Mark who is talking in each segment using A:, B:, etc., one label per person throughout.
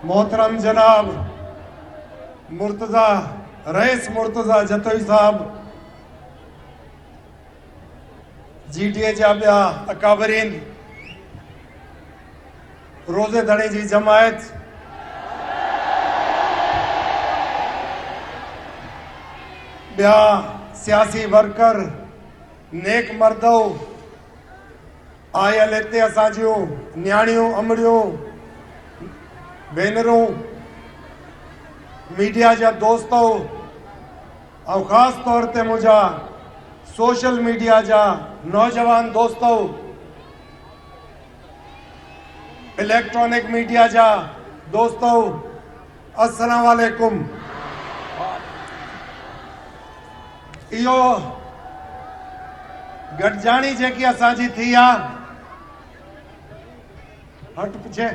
A: मोहतरम जनाब मुर्तज़ा रईस मुर्तज़ा जतोई साहब, GTA जा ॿिया अकाबरीन, रोज़ेदड़ी जी जमायत, ॿिया सियासी वर्कर, नेक मर्दो आयल हिते असां जूं न्याणियूं अमड़ियूं भेनरूं, मीडिया जा दोस्तो और ख़ास तौर ते मुझा सोशल मीडिया जा नौजवान दोस्तो, इलेक्ट्रॉनिक मीडिया जा दोस्तो, अस्सलाम वालेकुम। इहो गॾजाणी जेकी असांजी थी आहे, हट पुछे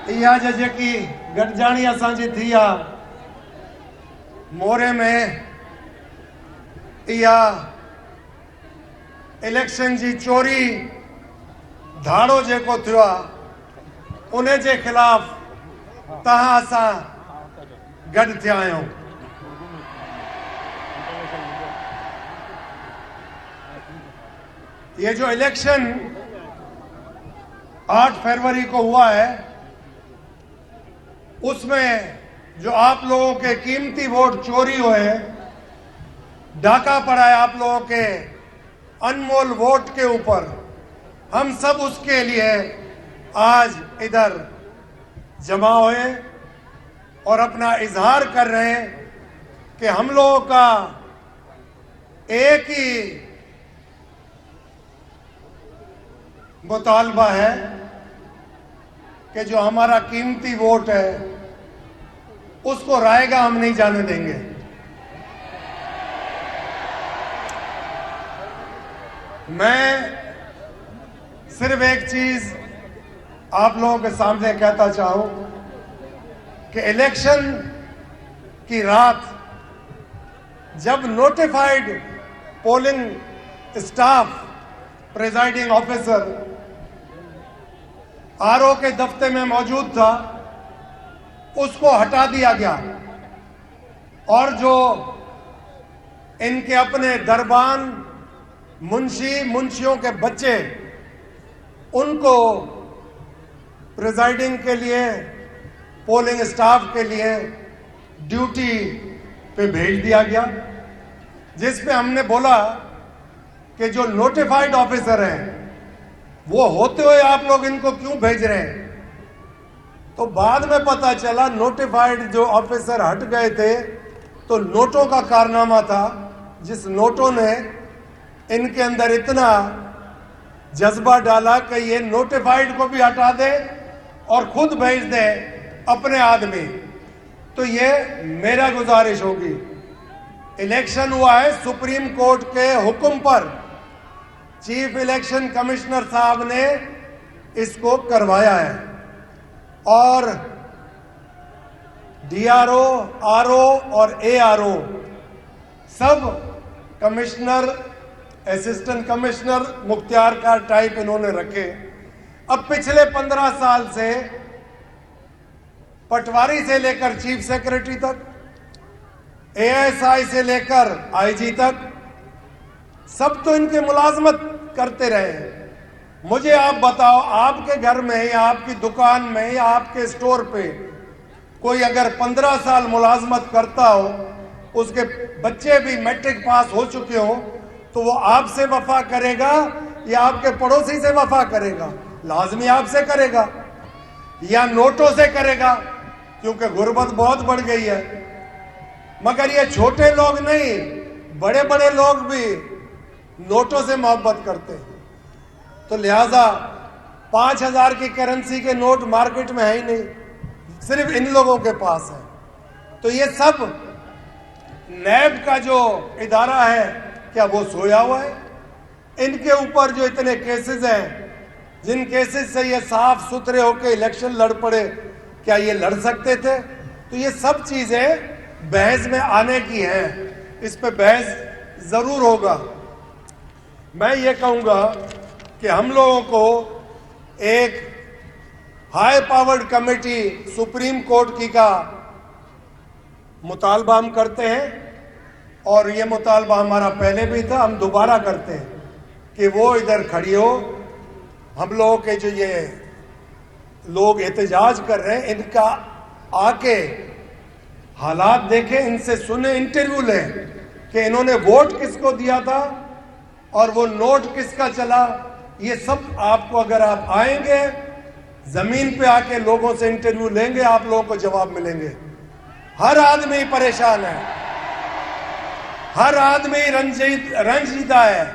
A: इहा जेकी गॾजाणी असांजी थी आहे मोरे में, इहा इलेक्शन जी चोरी धाड़ो जेको थियो आहे उन जे खिलाफ़ तहां असां गॾु थिया आहियूं। ये जो इलेक्शन 8 फरवरी को हुआ है, उसमें जो आप लोगों के कीमती वोट चोरी हुए, डाका पड़ा है आप लोगों के अनमोल वोट के ऊपर, हम सब उसके लिए आज इधर जमा हुए और अपना इजहार कर रहे हैं कि हम लोगों का एक ही मुतालबा है कि जो हमारा कीमती वोट है उसको रायगा हम नहीं जाने देंगे। मैं सिर्फ एक चीज आप लोगों के सामने कहता चाहूं कि इलेक्शन की रात जब notified polling staff, presiding officer RO के दफ्तर में मौजूद था, उसको हटा दिया गया और जो इनके अपने दरबान मुंशियों के बच्चे, उनको प्रिजाइडिंग के लिए, पोलिंग स्टाफ के लिए ड्यूटी पे भेज दिया गया, जिसमें हमने बोला कि जो नोटिफाइड ऑफिसर हैं वो होते हुए आप लोग इनको क्यों भेज रहे हैं। तो बाद में पता चला नोटिफाइड जो ऑफिसर हट गए थे तो नोटों का कारनामा था, जिस नोटों ने इनके अंदर इतना जज्बा डाला कि ये नोटिफाइड को भी हटा दे और खुद भेज दे अपने आदमी। तो ये मेरा गुजारिश होगी, इलेक्शन हुआ है सुप्रीम कोर्ट के हुक्म पर, चीफ इलेक्शन कमिश्नर साहब ने इसको करवाया है और डीआरओ, आरओ और एआरओ सब कमिश्नर, असिस्टेंट कमिश्नर मुख्तियार का टाइप इन्होंने रखे। अब पिछले 15 साल से पटवारी से लेकर चीफ सेक्रेटरी तक, एएसआई से लेकर आईजी तक, सब तो इनके मुलाजमत करते रहे। मुझे आप बताओ, आपके घर में या आपकी दुकान में या आपके स्टोर पे कोई अगर 15 साल मुलाजमत करता हो, उसके बच्चे भी मैट्रिक पास हो चुके हो, तो वो आपसे वफा करेगा या आपके पड़ोसी से वफा करेगा? लाजमी आपसे करेगा या नोटों से करेगा, क्योंकि गुर्बत बहुत बढ़ गई है। मगर ये छोटे लोग नहीं, बड़े बड़े लोग भी नोटों से मोहब्बत करते हैं। तो लिहाजा 5000 की करेंसी के नोट मार्केट में है ही नहीं, सिर्फ इन लोगों के पास है। तो ये सब नैब का जो इदारा है, क्या वो सोया हुआ है? इनके ऊपर जो इतने केसेस हैं, जिन केसेस से ये साफ सुथरे होकर इलेक्शन लड़ पड़े, क्या ये लड़ सकते थे? तो ये सब चीजें बहस में आने की हैं, इस पे बहस जरूर होगा। मैं ये कहूंगा कि हम लोगों को एक high powered committee supreme court की का मुतालबा हम करते हैं, और ये मुतालबा हमारा पहले भी था, हम दोबारा करते हैं कि वो इधर खड़ी हो। हम लोगों के जो ये लोग एहतजाज कर रहे हैं, इनका आके हालात देखें, इनसे सुने, इंटरव्यू लें कि इन्होंने वोट किसको दिया था और वो नोट किसका चला। ये सब आपको, अगर आप आएंगे जमीन पे आके लोगों से इंटरव्यू लेंगे, आप लोगों को जवाब मिलेंगे। हर आदमी परेशान है, हर आदमी रंजीदा है।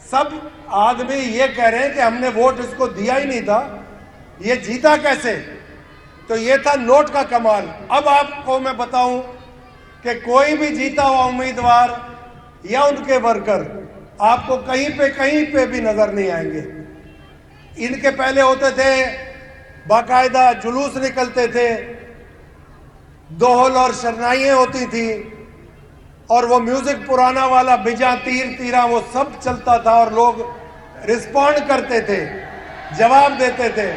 A: सब आदमी ये कह रहे हैं कि हमने वोट इसको दिया ही नहीं था, ये जीता कैसे। तो ये था नोट का कमाल। अब आपको मैं बताऊं कि कोई भी जीता हुआ उम्मीदवार या उनके वर्कर आपको कहीं पे भी नजर नहीं आएंगे। इनके पहले होते थे, बाकायदा जुलूस निकलते थे, दोहल और शरनाइयां होती थी, और वो म्यूजिक पुराना वाला बिजा तीर तीरा वो सब चलता था, और लोग रिस्पॉन्ड करते थे, जवाब देते थे।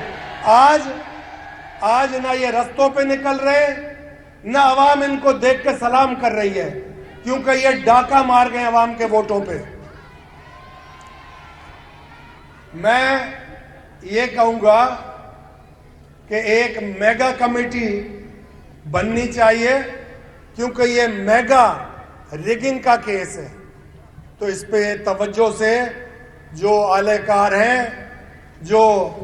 A: आज ना ये रस्तों पे निकल रहे, ना अवाम इनको देख के सलाम कर रही है, क्योंकि ये डाका मार गए अवाम के वोटों पे। मैं ये कहूंगा कि एक मेगा कमेटी बननी चाहिए, क्योंकि ये मेगा रिगिंग का केस है। तो इस पे तवज्जो से जो आलेकार हैं, जो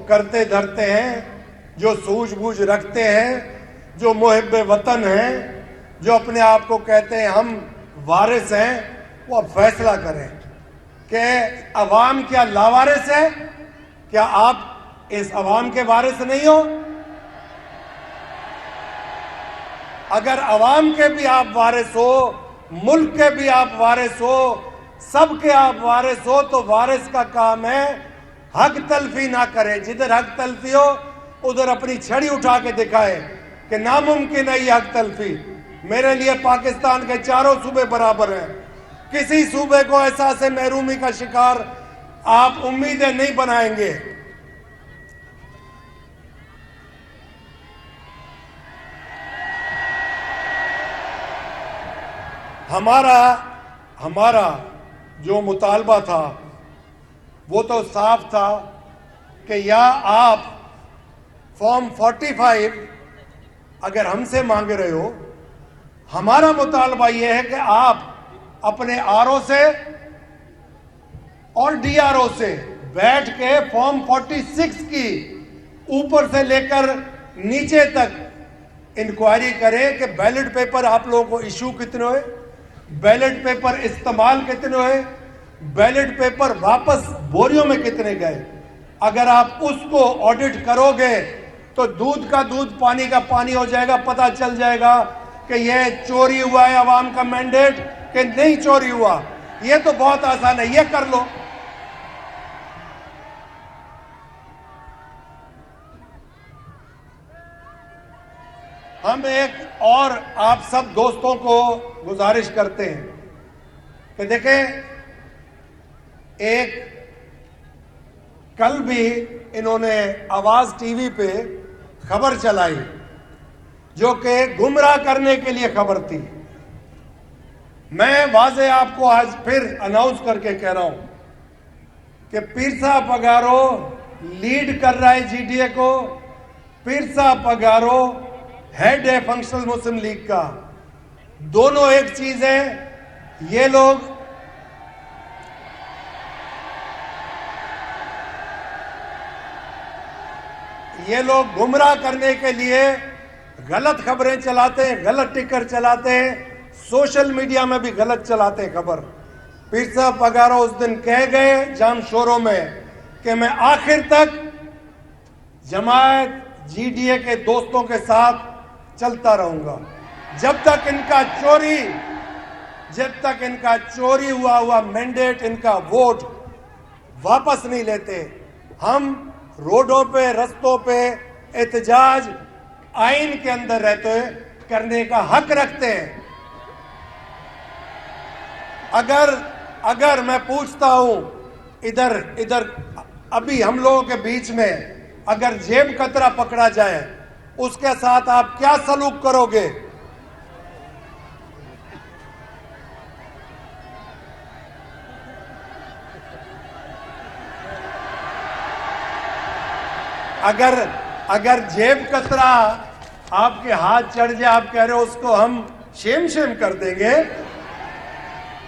A: करते धरते हैं, जो सूझबूझ रखते हैं, जो मुहिब्बे वतन हैं, जो अपने आप को कहते हैं हम वारिस हैं, वो अब फैसला करें कि अवाम क्या लावारिस है। क्या आप इस अवाम के वारिस नहीं हो? अगर अवाम के भी आप वारिस हो, मुल्क के भी आप वारिस हो, सबके आप वारिस हो, तो वारिस का काम है हक तलफी ना करे। जिधर हक तलफी हो उधर अपनी छड़ी उठा के दिखाए कि नामुमकिन है ये हक तलफी। मेरे लिए पाकिस्तान के चारों सूबे बराबर हैं। किसी सूबे को एहसास महरूमी का शिकार आप उम्मीदें नहीं बनाएंगे। हमारा जो मुतालबा था वो तो साफ था कि या आप फॉर्म 45 अगर हमसे मांग रहे हो, हमारा मुतालबा यह है कि आप अपने आरओ से और डीआरओ से बैठ के फॉर्म 46 की ऊपर से लेकर नीचे तक इंक्वायरी करें कि बैलेट पेपर आप लोगों को इशू कितने हुए, बैलेट पेपर इस्तेमाल कितने हुए, बैलेट पेपर वापस बोरियों में कितने गए। अगर आप उसको ऑडिट करोगे तो दूध का दूध पानी का पानी हो जाएगा। पता चल जाएगा कि यह चोरी हुआ है अवाम का मैंडेट कि नहीं चोरी हुआ। यह तो बहुत आसान है, यह कर लो। हम एक और आप सब दोस्तों को गुजारिश करते हैं कि देखें, एक कल भी इन्होंने आवाज टीवी पे खबर चलाई जो कि गुमराह करने के लिए खबर थी। मैं वाजे आपको आज फिर अनाउंस करके कह रहा हूं कि पीरसा पगारो लीड कर रहा है जीडीए को। पीरसा पगारो हेड है फंक्शनल मुस्लिम लीग का। दोनों एक चीज है। ये लोग गुमराह करने के लिए गलत खबरें चलाते हैं, गलत टिकर चलाते हैं, सोशल मीडिया में भी गलत चलाते हैं खबर। पीरसा पगारो उस दिन कह गए जाम शोरों में कि मैं आखिर तक जमात जीडीए के दोस्तों के साथ चलता रहूंगा जब तक इनका चोरी हुआ मैंडेट, इनका वोट वापस नहीं लेते। हम रोडों पे, रस्तों पे एहतजाज आइन के अंदर रहते हुए करने का हक रखते हैं। अगर मैं पूछता हूं इधर इधर अभी हम लोगों के बीच में अगर जेब कतरा पकड़ा जाए, उसके साथ आप क्या सलूक करोगे? अगर जेब कतरा आपके हाथ चढ़ जाए, आप कह रहे हो उसको हम शेम कर देंगे,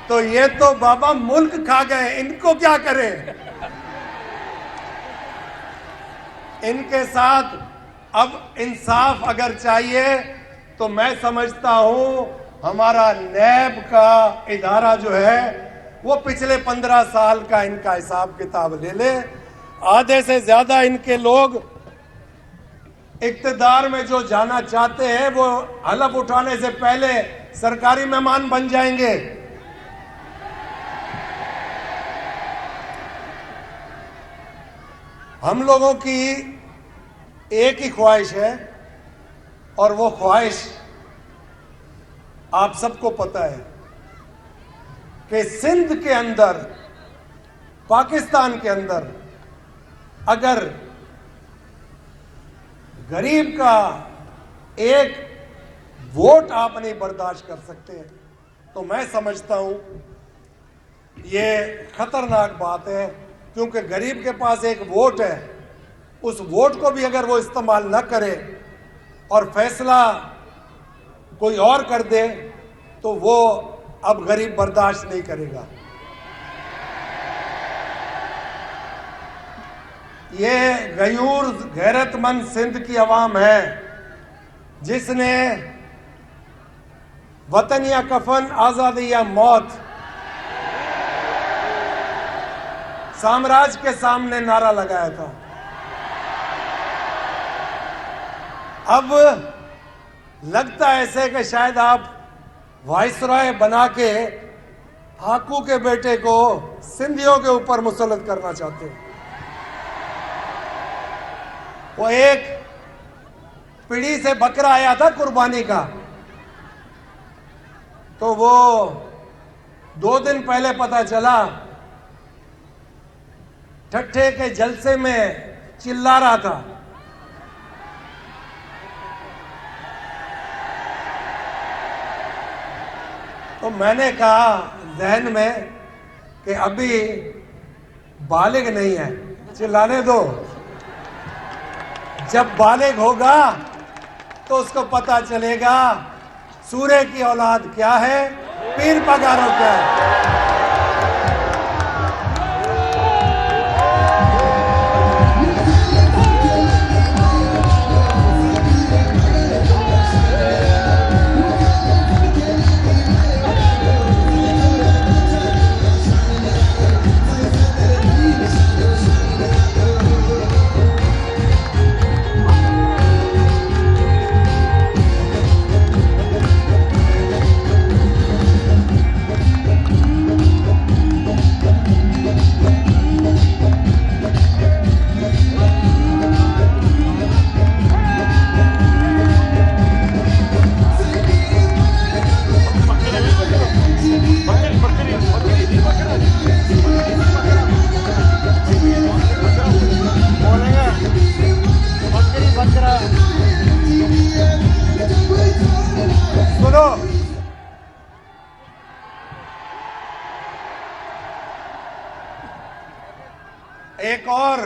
A: तो ये तो बाबा मुल्क खा गए, इनको क्या करें? इनके साथ अब इंसाफ अगर चाहिए तो मैं समझता हूं हमारा नैब का इदारा जो है वो पिछले 15 साल का इनका हिसाब किताब ले ले। आधे से ज्यादा इनके लोग इक्तदार में जो जाना चाहते हैं वो हलफ उठाने से पहले सरकारी मेहमान बन जाएंगे। हम लोगों की एक ही ख्वाहिश है, और वो ख्वाहिश आप सबको पता है कि सिंध के अंदर, पाकिस्तान के अंदर अगर गरीब का एक वोट आप नहीं बर्दाश्त कर सकते, तो मैं समझता हूं ये खतरनाक बात है, क्योंकि गरीब के पास एक वोट है, उस वोट को भी अगर वो इस्तेमाल न करे और फैसला कोई और कर दे, तो वो अब गरीब बर्दाश्त नहीं करेगा। ये गयूर गैरतमंद सिंध की आवाम है जिसने वतन या कफन, आजादी या मौत साम्राज्य के सामने नारा लगाया था। अब लगता है ऐसे कि शायद आप वाइसरॉय बना के हाकू के बेटे को सिंधियों के ऊपर मुसल्लत करना चाहते हैं। वो एक पीढ़ी से बकरा आया था कुर्बानी का, तो वो 2 दिन पहले पता चला, ठट्ठे के जलसे में चिल्ला रहा था। तो मैंने कहा जहन में कि अभी बालिग नहीं है, चिल्लाने दो, जब बालिग होगा तो उसको पता चलेगा सूरे की औलाद क्या है, पीर पगारो क्या है। सुनो, एक और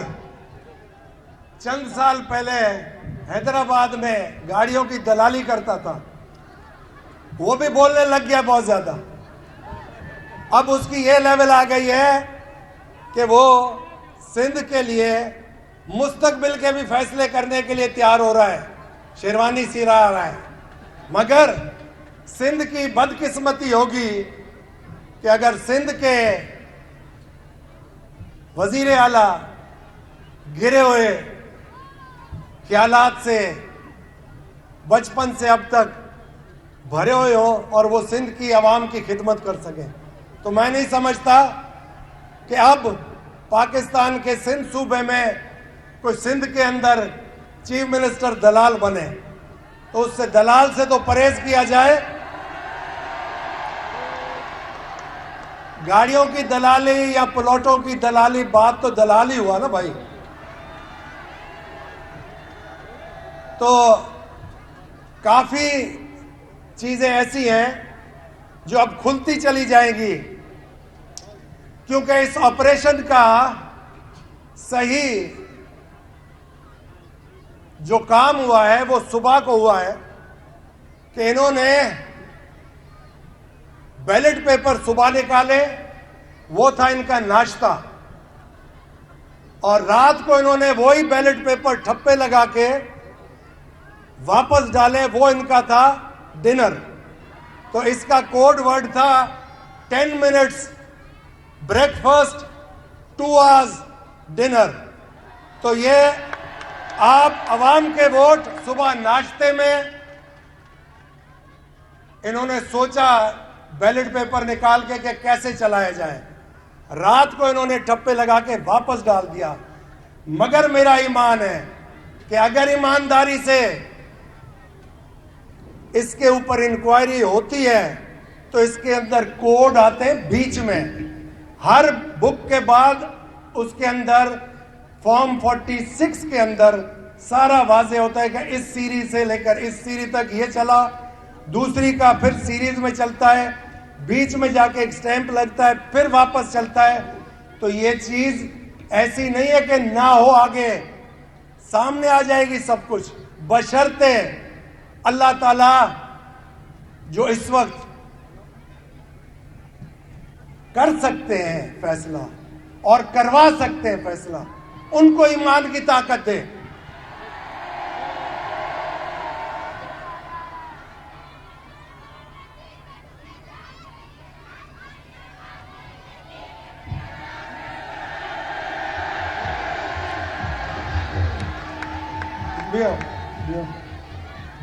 A: चंद साल पहले हैदराबाद में गाड़ियों की दलाली करता था, वो भी बोलने लग गया बहुत ज्यादा। अब उसकी ये लेवल आ गई है कि वो सिंध के लिए मुस्तकबिल के भी फैसले करने के लिए तैयार हो रहा है, शेरवानी सिरा रहा है। मगर सिंध की बदकिस्मती होगी कि अगर सिंध के वजीर आला गिरे हुए ख्यालात से बचपन से अब तक भरे हुए हो और वो सिंध की आवाम की खिदमत कर सके, तो मैं नहीं समझता कि अब पाकिस्तान के सिंध सूबे में कोई सिंध के अंदर चीफ मिनिस्टर दलाल बने। तो उससे दलाल से तो परहेज किया जाए। गाड़ियों की दलाली या प्लॉटों की दलाली, बात तो दलाली हुआ ना भाई। तो काफी चीजें ऐसी हैं जो अब खुलती चली जाएंगी, क्योंकि इस ऑपरेशन का सही जो काम हुआ है वो सुबह को हुआ है कि इन्होंने बैलेट पेपर सुबह निकाले, वो था इनका नाश्ता, और रात को इन्होंने वही बैलेट पेपर ठप्पे लगा के वापस डाले, वो इनका था डिनर। तो इसका कोड वर्ड था 10 मिनट्स ब्रेकफास्ट, 2 आवर्स डिनर। तो ये आप अवाम के वोट सुबह नाश्ते में इन्होंने सोचा बैलेट पेपर निकाल के कि कैसे चलाया जाए, रात को इन्होंने ठप्पे लगा के वापस डाल दिया। मगर मेरा ईमान है कि अगर ईमानदारी से इसके ऊपर इंक्वायरी होती है तो इसके अंदर कोड आते हैं बीच में, हर बुक के बाद उसके अंदर फॉर्म 46 के अंदर सारा वाजे होता है कि इस सीरीज से लेकर इस सीरीज तक ये चला, दूसरी का फिर सीरीज में चलता है, बीच में जाके एक स्टैंप लगता है, फिर वापस चलता है। तो ये चीज ऐसी नहीं है कि ना हो, आगे सामने आ जाएगी सब कुछ, बशर्ते अल्लाह ताला जो इस वक्त कर सकते हैं फैसला और करवा सकते हैं फैसला, उनको ईमान की ताकत दे।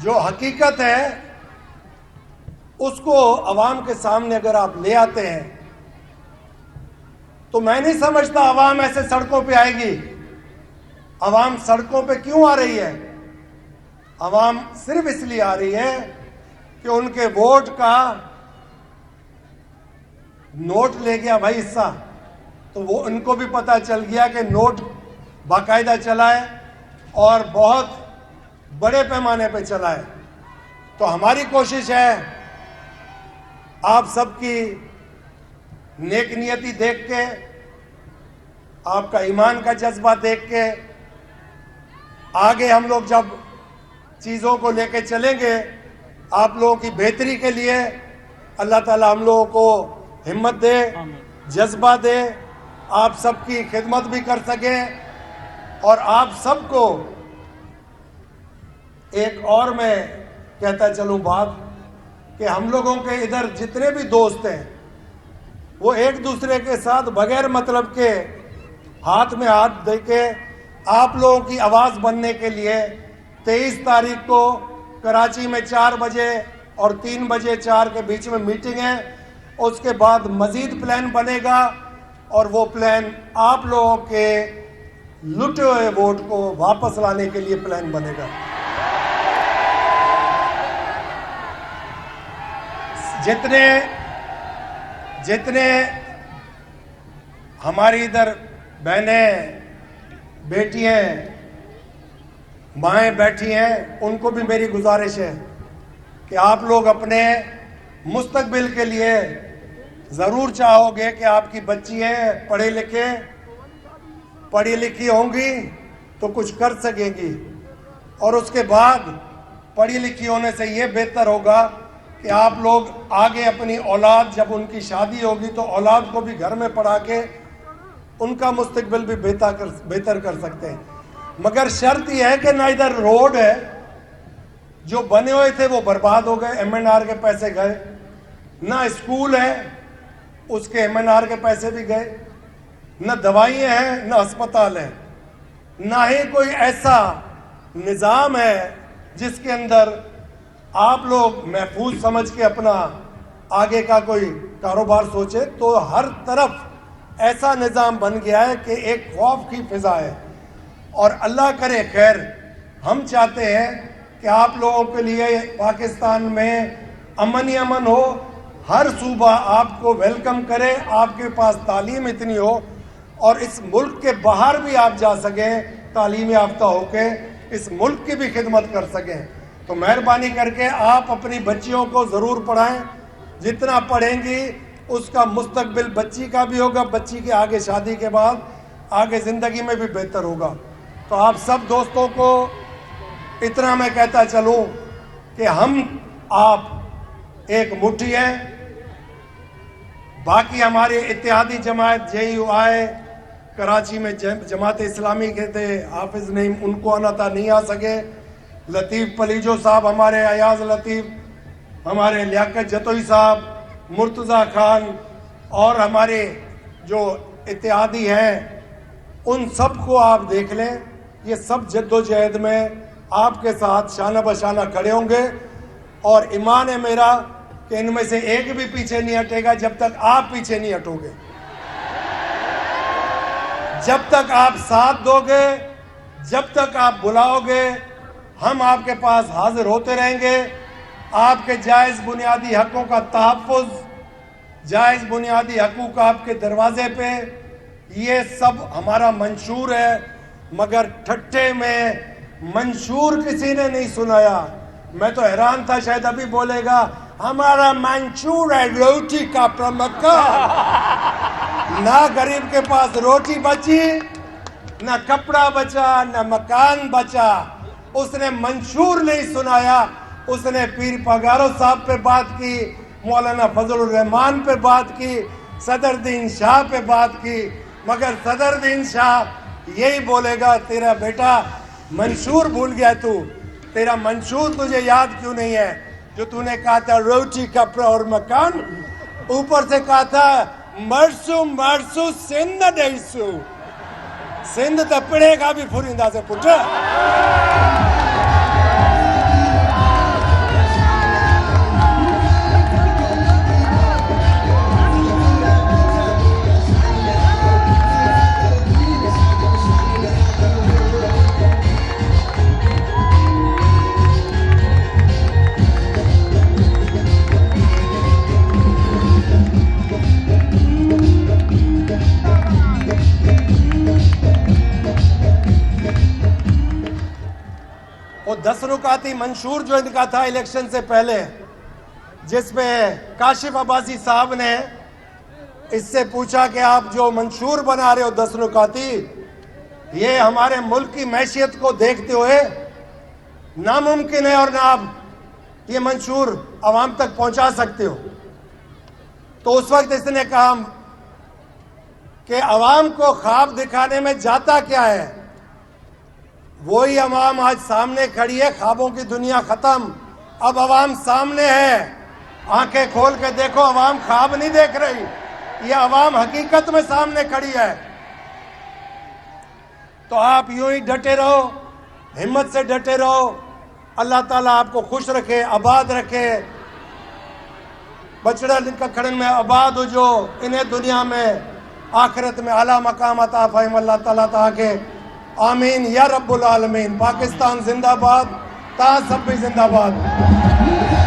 A: जो हकीकत है उसको अवाम के सामने अगर आप ले आते हैं तो मैं नहीं समझता अवाम ऐसे सड़कों पे आएगी। अवाम सड़कों पे क्यों आ रही है? अवाम सिर्फ इसलिए आ रही है कि उनके वोट का नोट ले गया भाई हिस्सा, तो वो उनको भी पता चल गया कि नोट बाकायदा चला है और बहुत बड़े पैमाने पे चला है। तो हमारी कोशिश है आप सबकी नेक नियति देख के, आपका ईमान का जज्बा देख के, आगे हम लोग जब चीज़ों को लेके चलेंगे आप लोगों की बेहतरी के लिए, अल्लाह ताला हम लोगों को हिम्मत दे, जज्बा दे, आप सबकी खिदमत भी कर सके। और आप सबको एक और मैं कहता चलूं बात कि हम लोगों के इधर जितने भी दोस्त हैं वो एक दूसरे के साथ बगैर मतलब के हाथ में हाथ देके आप लोगों की आवाज़ बनने के लिए 23 तारीख को कराची में 4 बजे और 3 बजे 4 के बीच में मीटिंग है। उसके बाद मजीद प्लान बनेगा और वो प्लान आप लोगों के लुटे हुए वोट को वापस लाने के लिए प्लान बनेगा। जितने हमारी इधर बहनें बेटी हैं, माएँ बैठी हैं, उनको भी मेरी गुजारिश है कि आप लोग अपने मुस्तकबिल के लिए ज़रूर चाहोगे कि आपकी बच्चियाँ पढ़ी लिखी होंगी तो कुछ कर सकेंगी, और उसके बाद पढ़ी लिखी होने से ये बेहतर होगा कि आप लोग आगे अपनी औलाद, जब उनकी शादी होगी तो औलाद को भी घर में पढ़ा के उनका मुस्तकबिल भी बेहतर कर सकते हैं। मगर शर्त यह है कि ना इधर रोड है, जो बने हुए थे वो बर्बाद हो गए, MNR के पैसे गए, ना स्कूल है उसके MNR के पैसे भी गए, न दवाइयाँ हैं न अस्पताल है, ना ही कोई ऐसा निज़ाम है जिसके अंदर आप लोग महफूज समझ के अपना आगे का कोई कारोबार सोचे। तो हर तरफ ऐसा निज़ाम बन गया है कि एक खौफ की फिजा है। और अल्लाह करे खैर, हम चाहते हैं कि आप लोगों के लिए पाकिस्तान में अमन ही अमन हो, हर सूबा आपको वेलकम करे, आपके पास तालीम इतनी हो और इस मुल्क के बाहर भी आप जा सकें तालीम याफ्ता होके, इस मुल्क की भी खिदमत कर सकें। तो मेहरबानी करके आप अपनी बच्चियों को ज़रूर पढ़ाएं। जितना पढ़ेंगी उसका मुस्तकबिल बच्ची का भी होगा, बच्ची के आगे शादी के बाद आगे ज़िंदगी में भी बेहतर होगा। तो आप सब दोस्तों को इतना मैं कहता चलूं कि हम आप एक मुट्ठी हैं। बाकी हमारे इत्तेहादी जमात JUI कराची में जमात इस्लामी के थे, हाफिज नईम उनको अनाता नहीं आ सके, लतीफ़ पलीजो साहब हमारे, अयाज लतीफ़ हमारे, लियाकत जतोई साहब, मुर्तज़ा खान और हमारे जो इत्तेहादी हैं, उन सब को आप देख लें। ये सब जद्दोजहद में आपके साथ शाना बशाना खड़े होंगे और ईमान है मेरा कि इनमें से एक भी पीछे नहीं हटेगा जब तक आप पीछे नहीं हटोगे। जब तक आप साथ दोगे, जब तक आप बुलाओगे, हम आपके पास हाजिर होते रहेंगे। आपके जायज़ बुनियादी हकों का तहफ़्फ़ुज़, जायज़ बुनियादी हकूक़ आपके दरवाजे पे, ये सब हमारा मंशूर है। मगर ठट्ठे में मंशूर किसी ने नहीं सुनाया। मैं तो हैरान था, शायद अभी बोलेगा हमारा मंशूर है रोटी का प्रमक्का। ना गरीब के पास रोटी बची, ना कपड़ा बचा, ना मकान बचा। उसने मंशूर नहीं सुनाया, उसने पीर पगारो साहब पे बात की, मौलाना फजलुर रहमान पे बात की, सदरुद्दीन शाह पे बात की। मगर सदरुद्दीन शाह यही बोलेगा, तेरा बेटा मंशूर भूल गया तू, तेरा मंशूर तुझे याद क्यों नहीं है जो तूने कहा था रोटी कपड़ा और मकान, ऊपर से कहा था मरसू मरसू सिंध देसू, सिंध तो पड़ेगा भी फुरिंदा से पुट। वो 10 रुकाती मंशूर जो इनका था इलेक्शन से पहले, जिसमें काशिफ अब्बासी साहब ने इससे पूछा कि आप जो मंशूर बना रहे हो 10 रुकाती, ये हमारे मुल्क की मैशियत को देखते हुए नामुमकिन है और ना आप ये मंशूर आवाम तक पहुंचा सकते हो। तो उस वक्त इसने कहा कि आवाम को ख्वाब दिखाने में जाता क्या है, वही अवाम आज सामने खड़ी है। ख्वाबों की दुनिया खत्म, अब अवाम सामने है। आंखें खोल के देखो, अवाम ख्वाब नहीं देख रही, ये अवाम हकीकत में सामने खड़ी है। तो आप यूं ही डटे रहो, हिम्मत से डटे रहो। अल्लाह ताला आपको खुश रखे, आबाद रखे, बछड़ा कखड़न में आबाद हो, जो इन्हें दुनिया में आखिरत में आला मकाम अता फरमाए अल्लाह ताला ताके। आमीन या रब्बुल आलमीन। पाकिस्तान जिंदाबाद, ता सब भी जिंदाबाद।